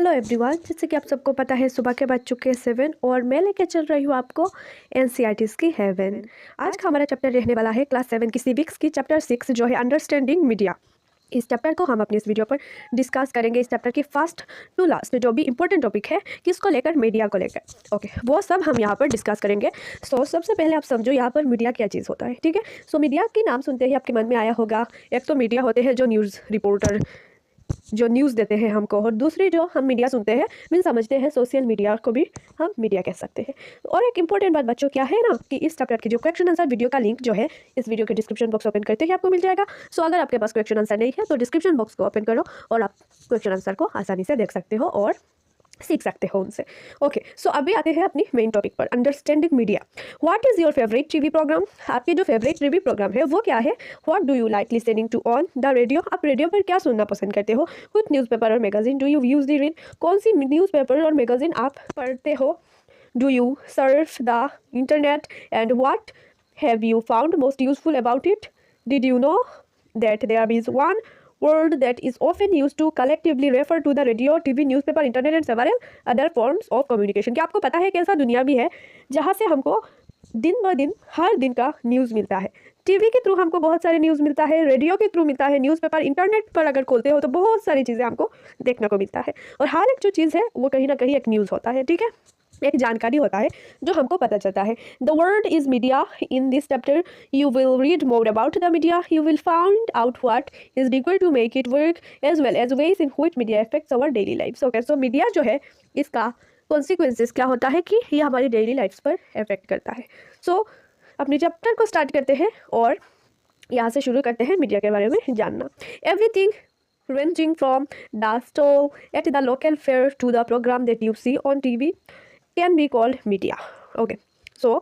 Hello everyone, जैसे कि आप सबको पता है सुबह के बज चुके हैं 7 और मैं लेके चल रही हूँ आपको एनसीईआरटी की हेवन। आज का हमारा चैप्टर रहने वाला है क्लास 7 की सिविक्स की चैप्टर 6 जो है अंडरस्टैंडिंग मीडिया। इस चैप्टर को हम अपनी इस वीडियो पर डिस्कस करेंगे। इस चैप्टर की फर्स्ट टू लास्ट जो भी इंपॉर्टेंट टॉपिक है किसको लेकर, मीडिया को लेकर। ओके, वो सब हम यहाँ पर डिस्कस करेंगे। सो सबसे पहले आप समझो यहाँ पर मीडिया क्या चीज़ होता है, ठीक है। सो मीडिया के नाम सुनते ही आपके मन में आया होगा, एक तो मीडिया होते हैं जो न्यूज़ रिपोर्टर जो न्यूज़ देते हैं हमको, और दूसरी जो हम मीडिया सुनते हैं मीन समझते हैं सोशल मीडिया को भी हम मीडिया कह सकते हैं। और एक इंपॉर्टेंट बात बच्चों क्या है ना कि इस चैप्टर की जो क्वेश्चन आंसर वीडियो का लिंक जो है इस वीडियो के डिस्क्रिप्शन बॉक्स ओपन करते ही आपको मिल जाएगा। सो अगर आपके पास क्वेश्चन आंसर नहीं है तो डिस्क्रिप्शन बॉक्स को ओपन करो और आप क्वेश्चन आंसर को आसानी से देख सकते हो और सीख सकते हो उनसे। ओके, सो अभी आते हैं अपनी मेन टॉपिक पर, understanding media. What is your favourite TV programme? आपके जो फेवरेट टीवी प्रोग्राम है वो क्या है? What do you like listening to on the radio? आप रेडियो पर क्या सुनना पसंद करते हो? व्हिच न्यूज़पेपर और magazine do you usually read? कौन सी न्यूज़पेपर और मैगजीन आप पढ़ते हो? Do you surf the internet and what have you found most useful about it? Did you know that there is one word that is often used to collectively refer to the radio, TV, newspaper, internet and several other forms of communication? क्या आपको पता है कि ऐसा दुनिया भी है जहाँ से हमको दिन ब दिन हर दिन का न्यूज़ मिलता है? टीवी के थ्रू हमको बहुत सारे न्यूज़ मिलता है, रेडियो के थ्रू मिलता है, न्यूज़पेपर, इंटरनेट पर अगर खोलते हो तो बहुत सारी चीज़ें हमको देखने को मिलता है। और हर एक जो चीज़ है वो कहीं ना कहीं एक न्यूज़ होता है, ठीक है, एक जानकारी होता है जो हमको पता चलता है। The word is media. In this chapter you will read more about the media, you will found out what is required to make it work as well as ways in which media affects our daily lifes. Okay, so media जो है इसका consequences क्या होता है कि ये हमारी daily lifes पर अफेक्ट करता है। सो अपने चैप्टर को स्टार्ट करते हैं और यहाँ से शुरू करते हैं मीडिया के बारे में जानना। Everything ranging from the stall at the local fair to the program that you see on TV can be called media. Okay, so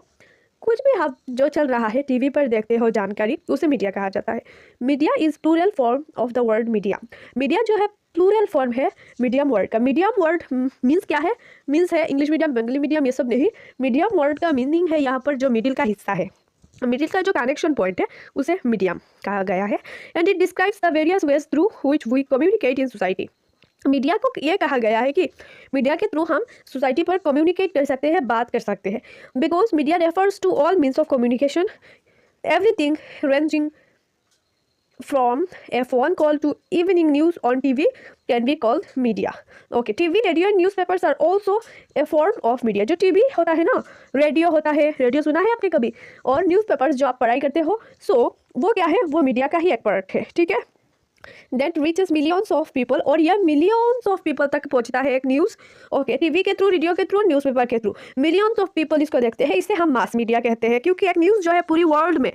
कुछ भी आप जो चल रहा है टीवी पर देखते हो जानकारी, उसे मीडिया कहा जाता है। Media is plural form of the word media. Media जो है प्लूरल फॉर्म है मीडियम वर्ड का। मीडियम वर्ड मीन्स क्या है? मीन्स है इंग्लिश मीडियम, बंगाली मीडियम, ये सब नहीं। मीडियम वर्ड का मीनिंग है यहाँ पर जो मिडिल का हिस्सा है, मिडिल का जो कनेक्शन पॉइंट है उसे मीडियम कहा गया है। And it describes the various ways through which we communicate in society. Media को ये कहा गया है कि मीडिया के थ्रू हम सोसाइटी पर कम्युनिकेट कर सकते हैं, बात कर सकते हैं। Because media refers to all means of communication, everything ranging from a phone call to evening news on TV can be called media. Okay, TV, radio and newspapers are also a form of media. जो TV होता है ना, radio होता है, radio सुना है आपने कभी, और न्यूज़पेपर्स जो आप पढ़ाई करते हो, सो वो क्या है? वो मीडिया का ही एक पार्ट है, ठीक है। That reaches millions of people, और यह millions of people तक पहुंचता है एक न्यूज़। ओके, टीवी के थ्रू, रेडियो के थ्रू, न्यूज़पेपर के थ्रू millions of people इसको देखते हैं। इसे हम मास मीडिया कहते हैं क्योंकि एक न्यूज़ जो है पूरी वर्ल्ड में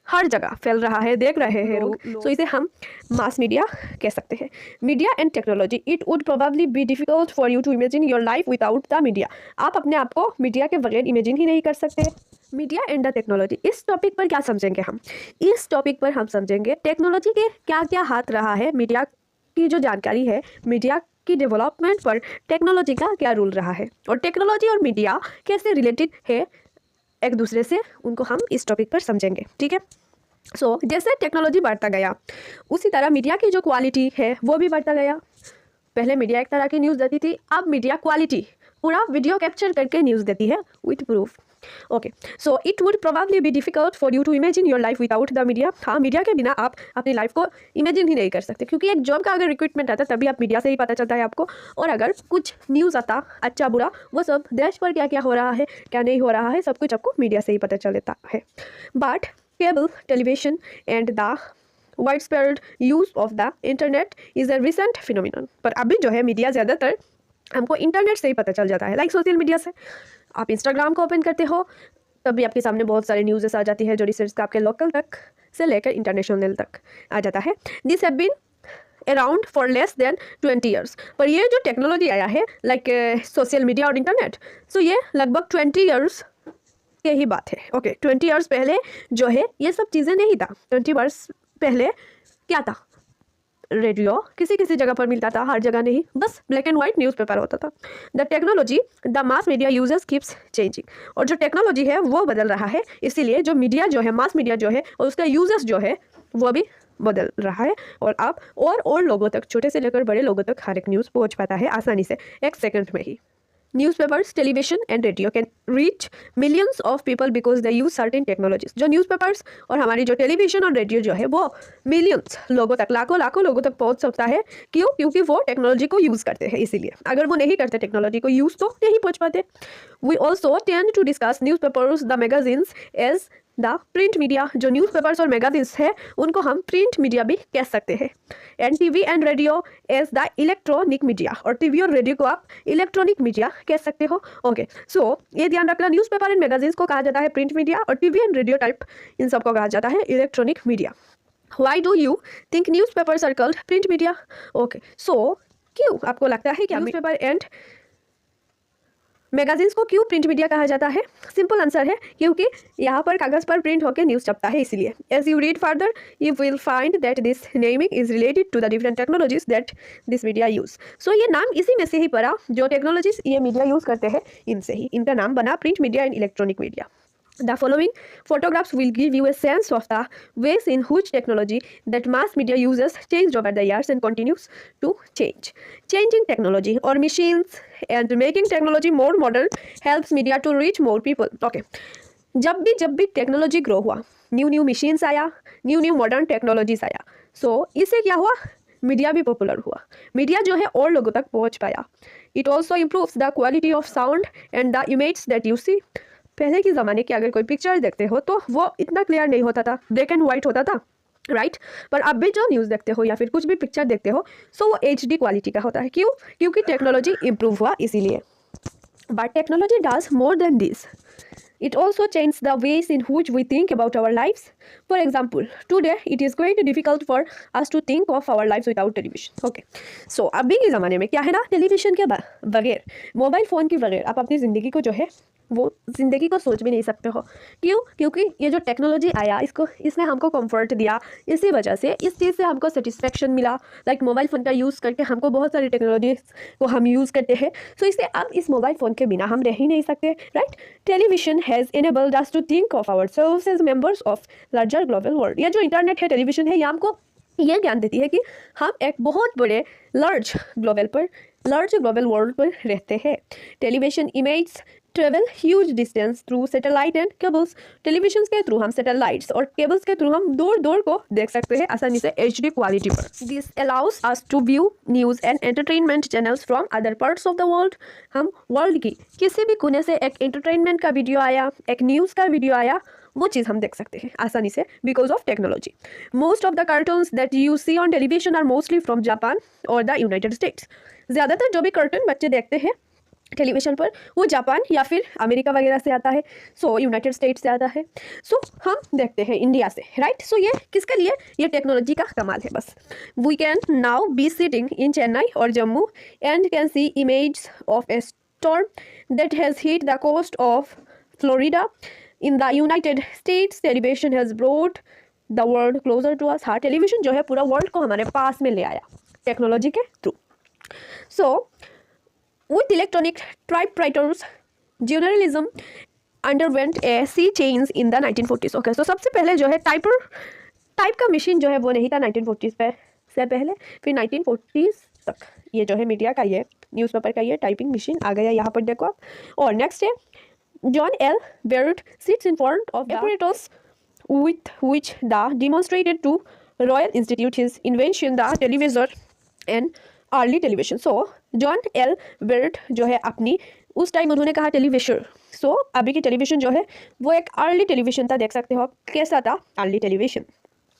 हर जगह फैल रहा है, देख रहे हैं लोग, सो इसे हम मास मीडिया कह सकते हैं। Media and technology. It would probably be difficult for you to imagine your life without the media. आप अपने आप को मीडिया के बगैर इमेजिन ही नहीं कर सकते। Media and the technology. इस टॉपिक पर क्या समझेंगे हम? इस टॉपिक पर हम समझेंगे टेक्नोलॉजी के क्या क्या हाथ रहा है, मीडिया की जो जानकारी है, मीडिया की डेवलपमेंट पर टेक्नोलॉजी का क्या रोल रहा है, और टेक्नोलॉजी और मीडिया कैसे रिलेटेड है एक दूसरे से, उनको हम इस टॉपिक पर समझेंगे, ठीक है। सो जैसे टेक्नोलॉजी बढ़ता गया उसी तरह मीडिया की जो क्वालिटी है वो भी बढ़ता गया। पहले मीडिया एक तरह की न्यूज़ देती थी, अब मीडिया क्वालिटी पूरा वीडियो कैप्चर करके न्यूज़ देती है with proof. Okay, so it would probably be difficult for you to imagine your life without the media. हाँ, मीडिया के बिना आप अपनी लाइफ को इमेजिन ही नहीं कर सकते, क्योंकि एक जॉब का अगर रिक्रूटमेंट आता तभी आप मीडिया से ही पता चलता है आपको, और अगर कुछ न्यूज़ आता अच्छा बुरा, वो सब देश पर क्या क्या हो रहा है, क्या नहीं हो रहा है, सब कुछ आपको मीडिया से ही पता चल देता है। But cable television and the widespread use of the internet is a recent phenomenon। पर अभी जो है मीडिया ज़्यादातर हमको इंटरनेट से ही पता चल जाता है, लाइक सोशल मीडिया से। आप इंस्टाग्राम को ओपन करते हो तभी आपके सामने बहुत सारे न्यूज़ेस आ जाती है जो रिसर्च का आपके लोकल तक से लेकर इंटरनेशनल तक आ जाता है। This have been around for less than 20 years. पर ये जो टेक्नोलॉजी आया है लाइक सोशल मीडिया और इंटरनेट, सो ये लगभग 20 ईयर्स के ही बात है। ओके, 20 ईयर्स पहले जो है ये सब चीज़ें नहीं था। 20 ईयर्स पहले क्या था? रेडियो किसी किसी जगह पर मिलता था, हर जगह नहीं, बस ब्लैक एंड वाइट न्यूज़पेपर होता था। The technology the mass media users keeps changing. और जो टेक्नोलॉजी है वो बदल रहा है, इसीलिए जो मीडिया जो है, मास मीडिया जो है, और उसका यूजर्स जो है वो भी बदल रहा है और अब और लोगों तक, छोटे से लेकर बड़े लोगों तक हर एक न्यूज़ पहुंच पाता है आसानी से, एक सेकंड में ही। Newspapers, television and radio can reach millions of people because they use certain technologies. जो न्यूज़पेपर्स और हमारी जो टेलीविज़न और रेडियो जो है वो मिलियंस लोगों तक, लाखों लोगों तक पहुंच सकता है। क्यों? क्योंकि वो टेक्नोलॉजी को यूज़ करते हैं, इसीलिए। अगर वो नहीं करते टेक्नोलॉजी को यूज़ तो नहीं पहुंच पाते। We also tend to discuss newspapers, the magazines as the print media. जो न्यूज़पेपर्स और मैगजीन्स है उनको हम प्रिंट मीडिया भी कह सकते हैं। And TV and radio as the electronic media, और टीवी और रेडियो को आप इलेक्ट्रॉनिक मीडिया कह सकते हो। ओके, सो ये ध्यान रखना, न्यूज़पेपर एंड मैगजीन्स को कहा जाता है प्रिंट मीडिया और टीवी एंड रेडियो टाइप इन सबको कहा जाता है electronic media. Why do you think newspapers are called print media? Okay, so क्यों आपको लगता है कि न्यूज़पेपर एंड मैगजीन्स को क्यों प्रिंट मीडिया कहा जाता है? सिंपल आंसर है, क्योंकि यहाँ पर कागज़ पर प्रिंट होकर न्यूज़ छपता है, इसलिए। As you read further you will find that this naming is related to the different technologies that this media use. So ये नाम इसी में से ही पड़ा, जो टेक्नोलॉजीज ये मीडिया यूज़ करते हैं इनसे ही इनका नाम बना print media and electronic media. The following photographs will give you a sense of the ways in which technology that mass media uses changed over the years and continues to change. Changing technology or machines and making technology more modern helps media to reach more people. Okay. जब भी technology grow हुआ, new machines आया, new modern technologies आया, सो इससे क्या हुआ? Media भी popular हुआ, मीडिया जो है और लोगों तक पहुंच पाया। It also improves the quality of sound and the image that you see. पहले के ज़माने की अगर कोई पिक्चर देखते हो तो वो इतना क्लियर नहीं होता था, ब्लैक एंड वाइट होता था, राइट। पर अब भी जो न्यूज़ देखते हो या फिर कुछ भी पिक्चर देखते हो, सो वो HD क्वालिटी का होता है। क्यों? क्योंकि टेक्नोलॉजी इम्प्रूव हुआ इसीलिए। But technology does more than this. It also changes the ways in which we think about our lives. For example, today it is quite difficult for us to think of our lives without television. Okay. So अभी के ज़माने में क्या है ना, television के बगैर, mobile phone के बगैर आप अपनी ज़िंदगी को जो है वो ज़िंदगी को सोच भी नहीं सकते हो। क्यों? क्योंकि ये जो टेक्नोलॉजी आया इसने हमको कंफर्ट दिया, इसी वजह से इस चीज़ से हमको सेटिस्फेक्शन मिला। लाइक मोबाइल फ़ोन का यूज़ करके हमको बहुत सारी टेक्नोलॉजी को हम यूज़ करते हैं, सो इससे अब इस मोबाइल फ़ोन के बिना हम रह ही नहीं सकते, right. Television has enabled us to think of ourselves as members of larger global world. ये जो इंटरनेट है, टेलीविज़न है, ये हमको ये ज्ञान देती है कि हम एक बहुत बड़े लार्ज ग्लोबल वर्ल्ड पर रहते हैं। Television image travel huge distance through satellite and cables. Television के थ्रू हम सैटेलाइट्स और केबल्स के थ्रू हम दूर को देख सकते हैं आसानी से HD क्वालिटी पर। This allows us to view news and entertainment channels from other parts of the world. हम वर्ल्ड की किसी भी कोने से एक एंटरटेनमेंट का वीडियो आया, एक न्यूज़ का वीडियो आया, वो चीज़ हम देख सकते हैं आसानी से because of technology. Most of the cartoons that you see on television are mostly from Japan और द यूनाइटेड स्टेट्स। ज़्यादातर जो भी कार्टून बच्चे देखते हैं टेलीविज़न पर वो जापान या फिर अमेरिका वगैरह से आता है, सो यूनाइटेड स्टेट्स से आता है, सो हम देखते हैं इंडिया से, राइट। सो ये किसके लिए? ये टेक्नोलॉजी का कमाल है बस। We can now be sitting in Chennai और Jammu and can see image of a storm that has hit the coast of Florida in the United States. Television has brought the world closer to us. हाँ, television जो है पूरा world को हमारे पास में ले आया टेक्नोलॉजी के through. So with electronic typewriters, journalism underwent a sea change in the 1940s. Okay, so सबसे पहले जो है टाइप का मशीन जो है वो नहीं था 1940s से पहले, फिर 1940s तक ये जो है मीडिया का, ये न्यूज़पेपर का ये टाइपिंग मशीन आ गया यहाँ पर देखो आप। और नेक्स्ट है John L. Baird sits in front of the apparatus with which the demonstrated to Royal Institute his invention, the televisor and early television. So John L Baird जो है अपनी उस टाइम उन्होंने कहा टेलीविजन। सो अभी की टेलीविज़न जो है वो एक अर्ली टेलीविज़न था, देख सकते हो आप कैसा था अर्ली टेलीविज़न।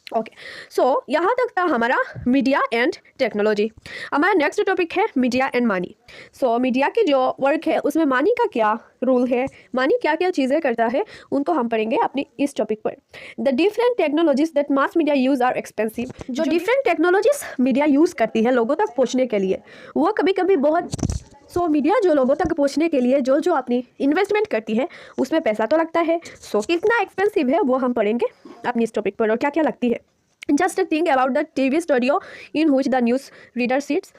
ओके, सो यहाँ तक था हमारा मीडिया एंड टेक्नोलॉजी। हमारा नेक्स्ट टॉपिक है media and money. So media की जो वर्क है उसमें मनी का क्या रूल है, मनी क्या क्या चीज़ें करता है, उनको हम पढ़ेंगे अपनी इस टॉपिक पर। The different technologies that mass media use are expensive. जो डिफरेंट टेक्नोलॉजीज मीडिया यूज़ करती है लोगों तक पहुँचने के लिए, वो कभी कभी बहुत मीडिया जो लोगों तक पहुंचने के लिए जो अपनी इन्वेस्टमेंट करती है उसमें पैसा तो लगता है। कितना एक्सपेंसिव है वो हम पढ़ेंगे अपनी इस टॉपिक पर और क्या क्या लगती है। Just think about the TV studio in which the news reader sits.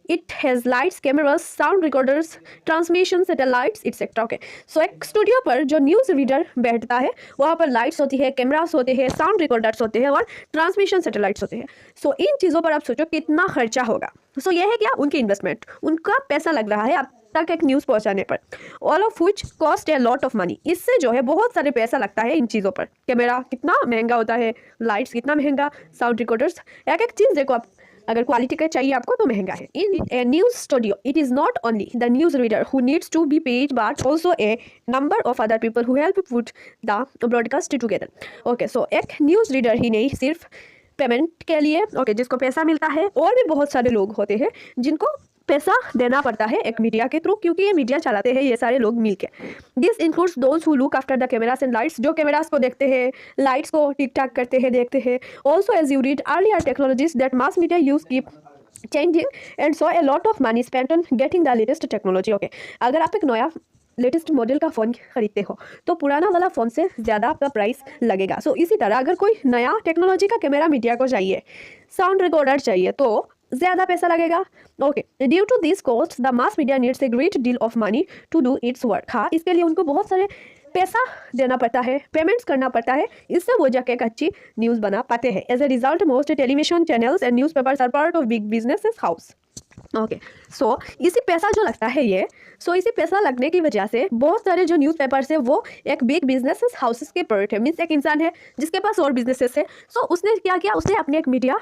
It has lights, cameras, sound recorders, transmission satellites etcetera. Okay, so एक स्टूडियो पर जो न्यूज़ रीडर बैठता है वहाँ पर लाइट्स होती है, कैमरास होते हैं, साउंड रिकॉर्डर्स होते हैं और ट्रांसमिशन सैटेलाइट्स होते हैं। सो इन चीज़ों पर आप सोचो कितना खर्चा होगा। सो ये है क्या, उनकी इन्वेस्टमेंट, उनका पैसा लग रहा है अब तक एक न्यूज़ पहुंचाने पर, all of which cost A lot of money. इससे जो है बहुत सारे पैसा लगता है इन चीज़ों पर। कैमरा कितना महंगा होता है, लाइट्स कितना महंगा, साउंड रिकॉर्डर्स, एक एक चीज़ देखो आप, अगर क्वालिटी का चाहिए आपको तो महंगा है। In a news studio it is not only the news reader who needs to be paid but also a number of other people who help put the broadcast together. Okay, so एक news reader ही नहीं सिर्फ payment के लिए, okay, जिसको पैसा मिलता है, और भी बहुत सारे लोग होते हैं जिनको पैसा देना पड़ता है एक मीडिया के थ्रू, क्योंकि ये मीडिया चलाते हैं ये सारे लोग मिलके। This includes those who look after the cameras and lights, जो कैमरास को देखते हैं, लाइट्स को ठीक ठाक करते हैं, देखते हैं। Also as you read earlier technologies that mass media use keep changing and so a lot of money spent on getting the latest technology। Okay, अगर आप एक नया लेटेस्ट मॉडल का फ़ोन खरीदते हो तो पुराना वाला फ़ोन से ज़्यादा आपका प्राइस लगेगा। सो इसी तरह अगर कोई नया टेक्नोलॉजी का कैमरा मीडिया को चाहिए, साउंड रिकॉर्डर चाहिए, तो ज़्यादा पैसा लगेगा। Okay, due to this cost the mass media needs a great deal of money to do its work. हाँ, इसके लिए उनको बहुत सारे पैसा देना पड़ता है, पेमेंट्स करना पड़ता है, इससे वो जाके एक अच्छी न्यूज़ बना पाते हैं। As a result most television channels and newspapers are part of big businesses house. Okay, so इसी पैसा जो लगता है ये, सो इसी पैसा लगने की वजह से बहुत सारे जो न्यूज़ पेपर्स है वो एक बिग बिजनेसेस हाउसेस के पार्ट है। मीन्स एक इंसान है जिसके पास और बिजनेसेस है, सो उसने क्या किया, उसने अपने एक मीडिया,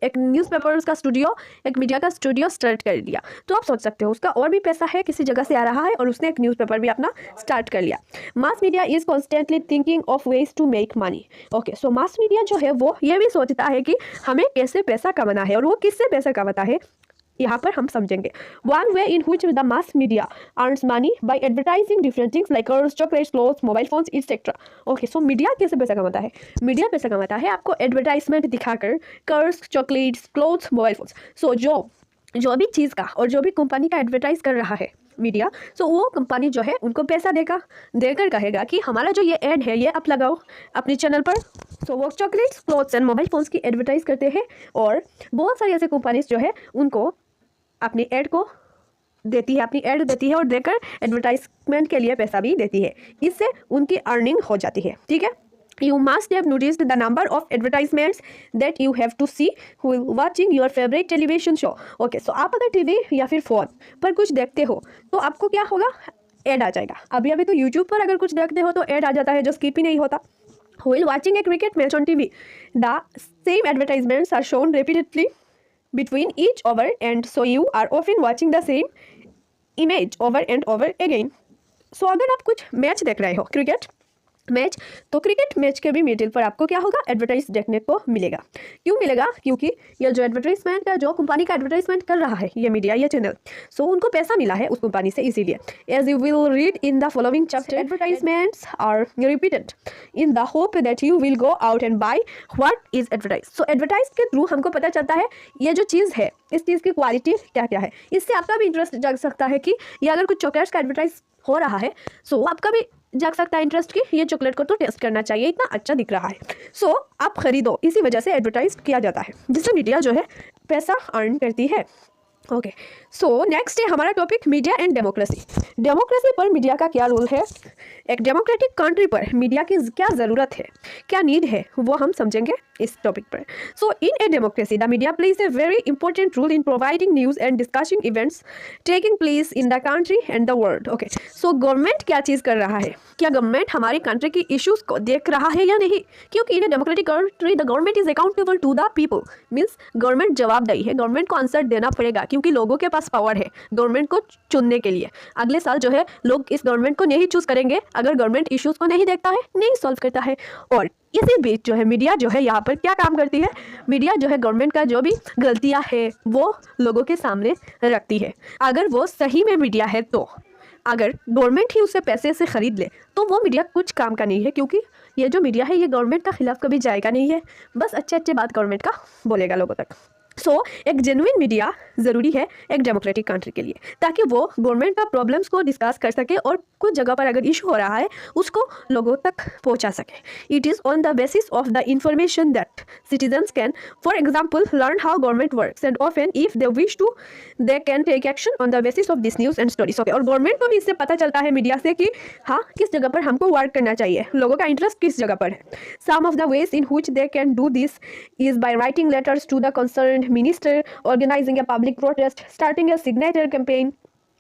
एक न्यूज़पेपर का स्टूडियो, एक मीडिया का स्टूडियो स्टार्ट कर दिया। तो आप सोच सकते हो उसका और भी पैसा है, किसी जगह से आ रहा है, और उसने एक न्यूज़पेपर भी अपना स्टार्ट कर लिया। Mass media is constantly thinking of ways to make money. Okay, so mass media जो है वो ये भी सोचता है कि हमें कैसे पैसा कमाना है, और वो किससे पैसा कमाता है यहाँ पर हम समझेंगे। One way in which the mass media earns money by advertising different things like cars, chocolates, clothes, mobile phones etcetera. Okay, so media कैसे पैसा कमाता है? मीडिया पैसा कमाता है आपको एडवर्टाइजमेंट दिखाकर, cars, chocolates, clothes, mobile phones. So जो भी चीज़ का और जो भी कंपनी का एडवर्टाइज कर रहा है मीडिया, सो वो कंपनी जो है उनको पैसा देकर कहेगा कि हमारा जो ये ऐड है ये आप लगाओ अपने चैनल पर। सो वो chocolates, clothes and mobile phones की एडवर्टाइज करते हैं, और बहुत सारी ऐसे कंपनीज जो है उनको अपनी ऐड को देती है, अपनी ऐड देती है, और देकर एडवर्टाइजमेंट के लिए पैसा भी देती है। इससे उनकी अर्निंग हो जाती है। ठीक है, You must have noticed the number of advertisements that you have to see while watching your favorite television show। Okay, so आप अगर टीवी या फिर फ़ोन पर कुछ देखते हो तो आपको क्या होगा, ऐड आ जाएगा। अभी तो यूट्यूब पर अगर कुछ देखते हो तो ऐड आ जाता है, जो स्किप ही नहीं होता। While watching a cricket match on TV, the same advertisements are shown repeatedly between each over, and so you are often watching the same image over and over again। So अगर आप कुछ match देख रहे हो, cricket match, तो cricket match के भी middle पर आपको क्या होगा, एडवर्टाइज देखने को मिलेगा। क्यों मिलेगा? क्योंकि ये जो एडवर्टाइजमेंट का, जो कंपनी का एडवर्टाइजमेंट कर रहा है ये मीडिया, ये चैनल, सो उनको पैसा मिला है उस कंपनी से, इसीलिए। As you will read in the following chapter, advertisements are repeated in the hope that you will go out and buy what is advertise. So advertise के थ्रू हमको पता चलता है ये जो चीज़ है, इस चीज़ की क्वालिटी क्या क्या है। इससे आपका भी इंटरेस्ट जग सकता है कि ये अगर कुछ चॉकलेट्स का एडवर्टाइज हो रहा है, सो आपका भी जाग सकता है इंटरेस्ट की ये चॉकलेट को तो टेस्ट करना चाहिए, इतना अच्छा दिख रहा है, सो आप खरीदो। इसी वजह से एडवर्टाइज किया जाता है, जिससे मीडिया जो है पैसा अर्न करती है। ओके, सो नेक्स्ट है हमारा topic media and democracy. Democracy पर मीडिया का क्या रोल है, एक डेमोक्रेटिक कंट्री पर मीडिया की क्या ज़रूरत है, क्या नीड है, वो हम समझेंगे इस टॉपिक पर। So in a democracy the media plays a very important role in providing news and discussing events taking place in the country and the world. Okay, so government क्या चीज़ कर रहा है, क्या गवर्नमेंट हमारी कंट्री की issues को देख रहा है या नहीं? क्योंकि in a democratic country the government is accountable to the people. Means government जवाबदेही है, गवर्नमेंट को आंसर देना पड़ेगा, क्योंकि लोगों के पास पावर है गवर्नमेंट को चुनने के लिए। अगले साल जो है लोग इस गवर्नमेंट को नहीं चूज करेंगे अगर गवर्नमेंट इश्यूज़ को नहीं देखता है, नहीं सॉल्व करता है। और इसी बीच जो है मीडिया जो है यहाँ पर क्या काम करती है, मीडिया जो है गवर्नमेंट का जो भी गलतियाँ है वो लोगों के सामने रखती है। अगर वो सही में मीडिया है, तो अगर गवर्नमेंट ही उसे पैसे से ख़रीद ले तो वो मीडिया कुछ काम का नहीं है, क्योंकि ये जो मीडिया है ये गवर्नमेंट का खिलाफ कभी जाएगा नहीं है, बस अच्छे अच्छे बात गवर्नमेंट का बोलेगा लोगों तक। सो एक जेन्युइन मीडिया ज़रूरी है एक डेमोक्रेटिक कंट्री के लिए, ताकि वो गवर्नमेंट का प्रॉब्लम्स को डिस्कस कर सके और कुछ जगह पर अगर इशू हो रहा है उसको लोगों तक पहुंचा सके। It is on the basis of the information that citizens can for example learn how government works and often if they wish to they can take action on the basis of this news and stories. Okay, और government को भी इससे पता चलता है media से कि हाँ किस जगह पर हमको वर्क करना चाहिए, लोगों का इंटरेस्ट किस जगह पर है। Some of the ways in which they can do this is by writing letters to the concerned minister, organizing a public protest, starting a signature campaign,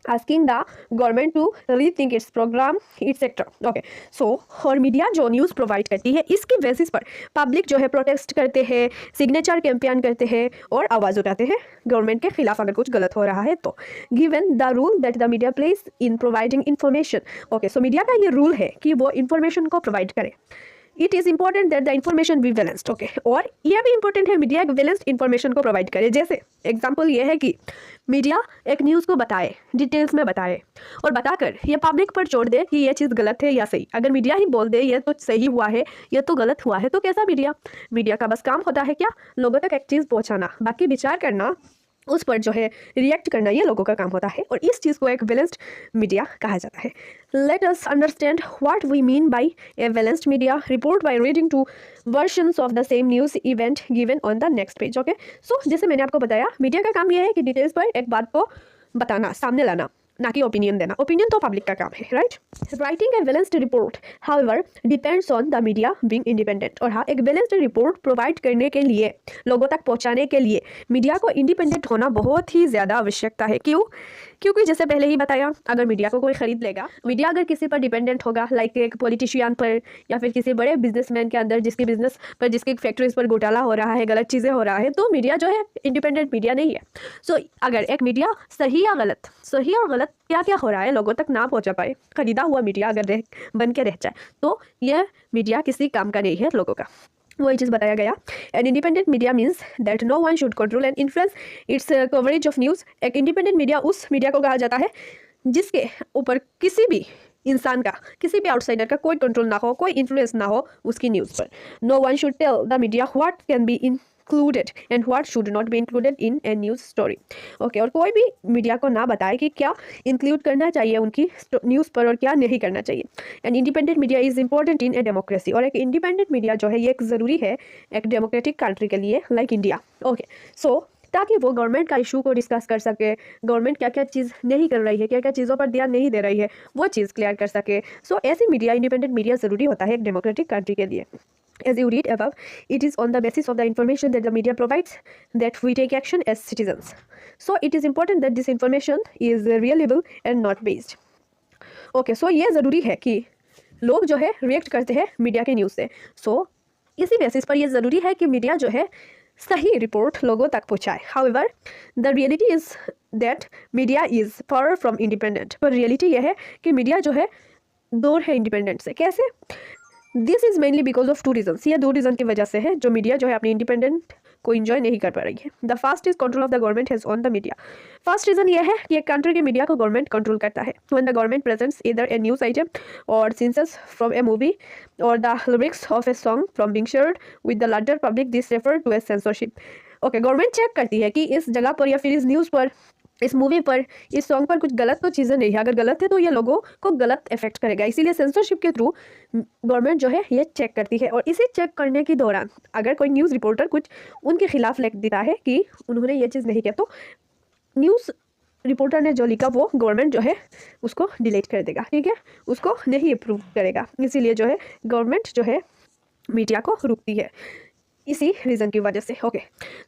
asking the government to rethink its program, etc. Okay, so और media जो news provide करती है इसके basis पर public जो है protest करते हैं, सिग्नेचर कैंपेन करते हैं और आवाज़ उठाते हैं गवर्नमेंट के खिलाफ अगर कुछ गलत हो रहा है तो। Given the rule that the media place in providing information. Okay, so media का ये रूल है कि वो इन्फॉर्मेशन को प्रोवाइड करे। It is important that the information be balanced. Okay, और यह भी इंपॉर्टेंट है मीडिया एक बैलेंस्ड इन्फॉर्मेशन को प्रोवाइड करे। जैसे एग्जांपल ये है कि मीडिया एक न्यूज़ को बताए, डिटेल्स में बताए और बताकर ये पब्लिक पर छोड़ दे कि ये चीज़ गलत है या सही। अगर मीडिया ही बोल दे ये तो सही हुआ है, ये तो गलत हुआ है, तो कैसा मीडिया? मीडिया का बस काम होता है क्या? लोगों तक एक चीज़ पहुँचाना, बाकी विचार करना, उस पर जो है रिएक्ट करना, ये लोगों का काम होता है और इस चीज़ को एक बैलेंस्ड मीडिया कहा जाता है। Let us understand what we mean by a balanced media report by reading two versions of the same news event given on the next page. Okay, so जैसे मैंने आपको बताया मीडिया का काम यह है कि डिटेल्स पर एक बात को बताना, सामने लाना, ना कि ओपिनियन देना। ओपिनियन तो पब्लिक का काम है, right? Writing a balanced report however depends on the media being independent. और हाँ, एक बैलेंस्ड रिपोर्ट प्रोवाइड करने के लिए, लोगों तक पहुंचाने के लिए मीडिया को इंडिपेंडेंट होना बहुत ही ज़्यादा आवश्यकता है। क्यों? क्योंकि जैसे पहले ही बताया, अगर मीडिया को कोई खरीद लेगा, मीडिया अगर किसी पर डिपेंडेंट होगा, लाइक एक पॉलिटिशियन पर या फिर किसी बड़े बिजनेसमैन के अंदर जिसकी बिजनेस पर, जिसकी फैक्ट्रीज पर घोटाला हो रहा है, गलत चीज़ें हो रहा है, तो मीडिया जो है इंडिपेंडेंट मीडिया नहीं है। सो अगर एक मीडिया सही और गलत क्या क्या हो रहा है लोगों तक ना पहुंचा पाए, खरीदा हुआ मीडिया अगर बन के रह जाए, तो यह मीडिया किसी काम का नहीं है लोगों का। वही चीज़ बताया गया। An independent media means that no one should control and influence its coverage of news. एक इंडिपेंडेंट मीडिया उस मीडिया को कहा जाता है जिसके ऊपर किसी भी इंसान का, किसी भी आउटसाइडर का कोई कंट्रोल ना हो, कोई इन्फ्लुएंस ना हो उसकी न्यूज़ पर। No one should tell the media what can be included and what should not be included in a news story. Okay, और कोई भी मीडिया को ना बताए कि क्या इंक्लूड करना चाहिए उनकी न्यूज़ पर और क्या नहीं करना चाहिए। And independent media is important in a democracy. और एक इंडिपेंडेंट मीडिया जो है ये एक ज़रूरी है एक डेमोक्रेटिक कंट्री के लिए, लाइक इंडिया। ओके, सो ताकि वो गवर्नमेंट का इशू को डिस्कस कर सके, गवर्नमेंट क्या क्या चीज़ नहीं कर रही है, क्या क्या चीज़ों पर ध्यान नहीं दे रही है, वो चीज़ क्लियर कर सके। सो ऐसी मीडिया, इंडिपेंडेंट मीडिया ज़रूरी होता है एक डेमोक्रेटिक कंट्री के लिए। As you read above, it is on the basis of the information that the media provides that we take action as citizens. So it is important that this information is reliable and not based. Okay, so ये ज़रूरी है कि लोग जो है react करते हैं media के न्यूज़ से। So इसी बेसिस पर ये ज़रूरी है कि मीडिया जो है सही रिपोर्ट लोगों तक पहुँचाए। However, the reality is that media is far from independent. पर रियलिटी ये है कि मीडिया जो है दूर है इंडिपेंडेंट से। कैसे? This is mainly because of two reasons. ये दो रीज़न की वजह से है जो मीडिया जो है अपनी इंडिपेंडेंट को इंजॉय नहीं कर पा रही है। The first is control of the government has on the media. First reason ये है कि एक कंट्री की मीडिया को गवर्नमेंट कंट्रोल करता है। When the government presents either a news item or scenes from a movie or the lyrics of a song from being shared with the larger public, this refer to a censorship. Okay, government check करती है कि इस जगह पर या फिर इस news पर, इस मूवी पर, इस सॉन्ग पर कुछ गलत तो चीज़ें नहीं है। अगर गलत है तो ये लोगों को गलत इफेक्ट करेगा, इसीलिए सेंसरशिप के थ्रू गवर्नमेंट जो है ये चेक करती है। और इसी चेक करने के दौरान अगर कोई न्यूज़ रिपोर्टर कुछ उनके खिलाफ लिख देता है कि उन्होंने ये चीज़ नहीं किया, तो न्यूज़ रिपोर्टर ने जो लिखा वो गवर्नमेंट जो है उसको डिलीट कर देगा, ठीक है, उसको नहीं अप्रूव करेगा। इसीलिए जो है गवर्नमेंट जो है मीडिया को रोकती है इसी रीज़न की वजह से। ओके,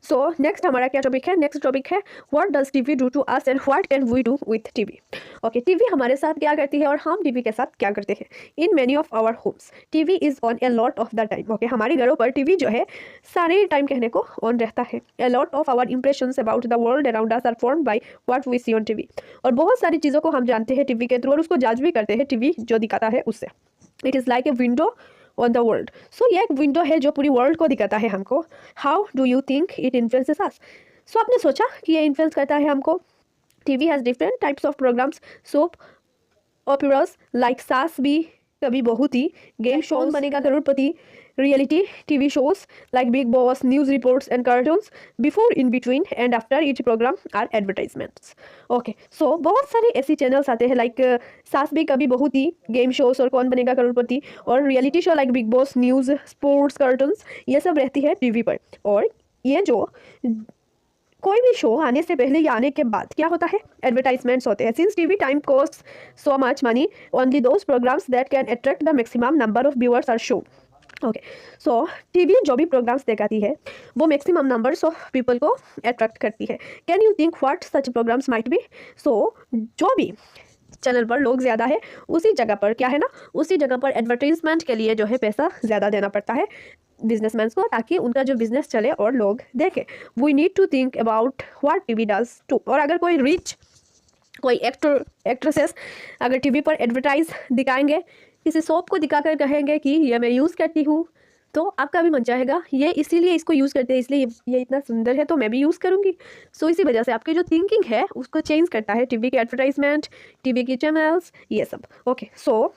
सो नेक्स्ट हमारा क्या टॉपिक है? नेक्स्ट टॉपिक है what does TV do to us and what can we do with TV. Okay, TV हमारे साथ क्या करती है और हम टीवी के साथ क्या करते हैं। In many of our homes TV is on a lot of the time. Okay, हमारे घरों पर टीवी जो है सारे टाइम कहने को ऑन रहता है। A lot of our impressions about the world around us are formed by what we see on TV. और बहुत सारी चीज़ों को हम जानते हैं टीवी के थ्रू और उसको जज भी करते हैं टीवी जो दिखाता है उससे। It is like a window on the world. So ये एक विंडो है जो पूरी वर्ल्ड को दिखाता है हमको। How do you think it influences us? So आपने सोचा कि ये इन्फ्लुएंस करता है हमको। TV has different types of programmes, soap operas like सास भी कभी बहू थी, गेम शो बनेगा करोड़पति, reality TV shows like Big Boss, news reports and cartoons. Before, in between and after each program are advertisements. Okay, so बहुत सारे ऐसी channels आते हैं लाइक सास भी कभी बहू थी, गेम शोज और कौन बनेगा करोड़पति, और reality show like big boss, news, sports, cartoons, ये सब रहती है टीवी पर। और ये जो कोई भी शो आने से पहले या आने के बाद क्या होता है, एडवर्टाइजमेंट्स होते हैं। Since TV time cost so much money, only those programmes that can attract the maximum number of viewers are show. Okay, so TV जो भी प्रोग्राम्स दिखाती है वो मैक्सिमम नंबर्स ऑफ पीपल को अट्रैक्ट करती है। Can you think what such programmes might be? So जो भी चैनल पर लोग ज़्यादा है उसी जगह पर क्या है ना, उसी जगह पर एडवर्टीजमेंट के लिए जो है पैसा ज़्यादा देना पड़ता है बिजनेसमैन को, ताकि उनका जो बिजनेस चले और लोग देखें। We need to think about what TV does to. और अगर कोई रिच कोई एक्ट्रेसेस अगर टीवी पर एडवर्टाइज दिखाएंगे, किसी सोप को दिखाकर कहेंगे कि ये मैं यूज़ करती हूँ, तो आपका भी मन चाहेगा ये इसीलिए इसको यूज़ करते हैं, इसलिए ये इतना सुंदर है तो मैं भी यूज़ करूँगी। सो इसी वजह से आपकी जो थिंकिंग है उसको चेंज करता है टीवी के एडवर्टाइजमेंट, टीवी की चैनल्स, ये सब। ओके, सो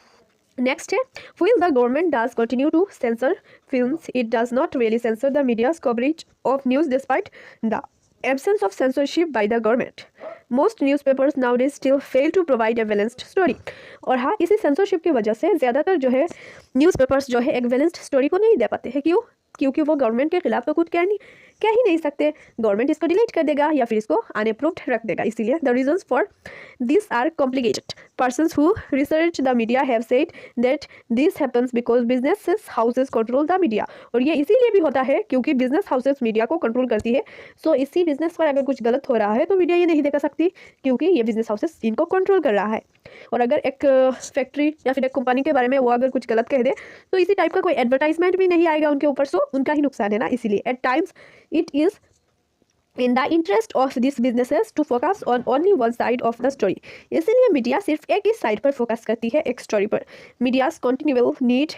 नेक्स्ट है, while the government does continue to censor films, it does not really censor the media's coverage of news despite the absence of censorship by the government. Most newspapers nowadays still fail to provide a balanced story. और हाँ, इसी censorship की वजह से ज़्यादातर जो है newspapers जो है एक बैलेंस्ड स्टोरी को नहीं दे पाते हैं। क्यों? क्योंकि वो गवर्नमेंट के खिलाफ तो कुछ कह ही नहीं सकते। गवर्नमेंट इसको डिलीट कर देगा या फिर इसको अनअप्रूव्ड रख देगा। इसीलिए the reasons for this are complicated. Persons who research the media have said that this happens because business houses control the media. और ये इसीलिए भी होता है क्योंकि बिजनेस हाउसेस मीडिया को कंट्रोल करती है। सो इसी बिजनेस पर अगर कुछ गलत हो रहा है तो मीडिया ये नहीं दिखा सकती क्योंकि ये बिजनेस हाउसेस इनको कंट्रोल कर रहा है। और अगर एक फैक्ट्री या फिर एक कंपनी के बारे में वो अगर कुछ गलत कह दे तो इसी टाइप का कोई एडवर्टाइजमेंट भी नहीं आएगा उनके ऊपर। सो उनका ही नुकसान है ना। इसीलिए at times it is in the interest of this businesses to focus on only one side of the story. इसीलिए मीडिया सिर्फ एक ही साइड पर फोकस करती है, एक स्टोरी पर। Media's continual need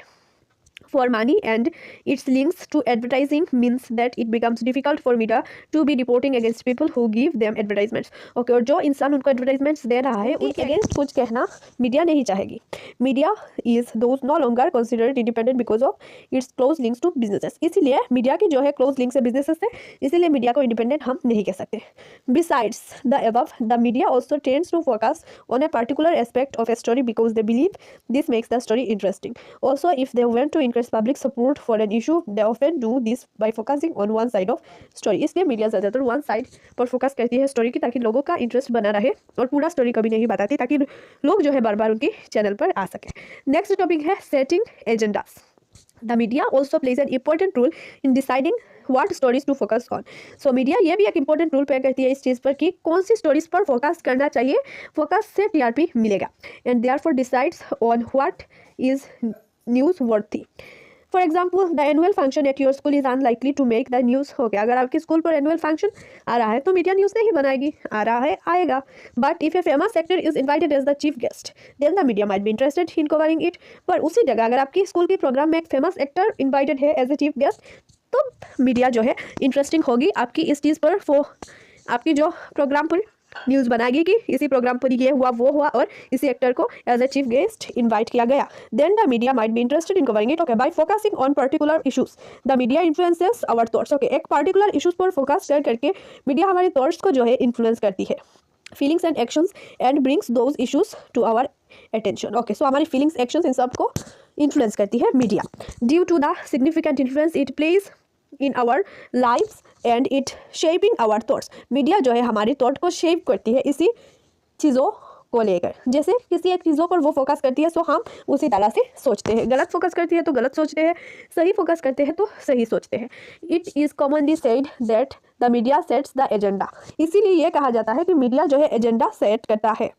for money and its links to advertising means that it becomes difficult for media to be reporting against people who give them advertisements. Okay, और जो इंसान उनको advertisements दे रहा है उनके against कुछ कहना मीडिया नहीं चाहेगी। Media is those no longer considered independent because of its close links to businesses. इसीलिए मीडिया की जो है close links है businesses से, इसीलिए मीडिया को independent हम नहीं कह सकते। Besides the above, the media also tends to focus on a particular aspect of a story because they believe this makes the story interesting. Also, if they want to increase public support for an issue, they often do this by focusing on one side of story. इसलिए media ज़्यादातर one side पर focus करती है story की, ताकि लोगों का interest बना रहे और पूरा स्टोरी कभी नहीं बताती, ताकि लोग जो है बार बार उनकी चैनल पर आ सके। नेक्स्ट टॉपिक है setting agendas. The media also plays an important role in deciding what stories to focus on. So media ये भी एक important role प्ले करती है इस चीज़ पर कि कौन सी stories पर focus करना चाहिए, focus से TRP मिलेगा, and therefore decides on what is newsworthy. For example, the annual function at your school is unlikely to make the news. हो गया, अगर आपके स्कूल पर एनुअल फंक्शन आ रहा है तो मीडिया न्यूज़ नहीं बनाएगी, आ रहा है आएगा। But if a famous actor is invited as the chief guest then the media might be interested in covering it. पर उसी जगह अगर आपकी स्कूल के प्रोग्राम में एक फेमस एक्टर इन्वाइटेड है एज ए चीफ गेस्ट तो मीडिया जो है इंटरेस्टिंग होगी आपकी इस चीज़ पर, आपकी जो प्रोग्राम पर न्यूज़ बनाएगी कि इसी प्रोग्राम पर ये हुआ वो हुआ और इसी एक्टर को as a chief guest invite किया गया। Then the media might be interested in covering it. Okay, by focusing on particular issues the media influences our thoughts. Okay, एक पर्टिकुलर इशूज पर फोकस करके मीडिया हमारे thoughts को जो है influence करती है, feelings and actions, and brings those issues to our attention. Okay, so हमारी फीलिंग्स एक्शंस इन सब को इन्फ्लुएंस करती है media. Due to the significant influence it plays in our lifes and it shaping our thoughts. Media जो है हमारी thought को शेप करती है इसी चीज़ों को लेकर। जैसे किसी एक चीज़ों पर वो फोकस करती है सो हम उसी तरह से सोचते हैं, गलत फोकस करती है तो गलत सोचते हैं, सही फोकस करते हैं तो सही सोचते हैं। It is commonly said that the media sets the agenda. इसीलिए ये कहा जाता है कि मीडिया जो है एजेंडा सेट करता है।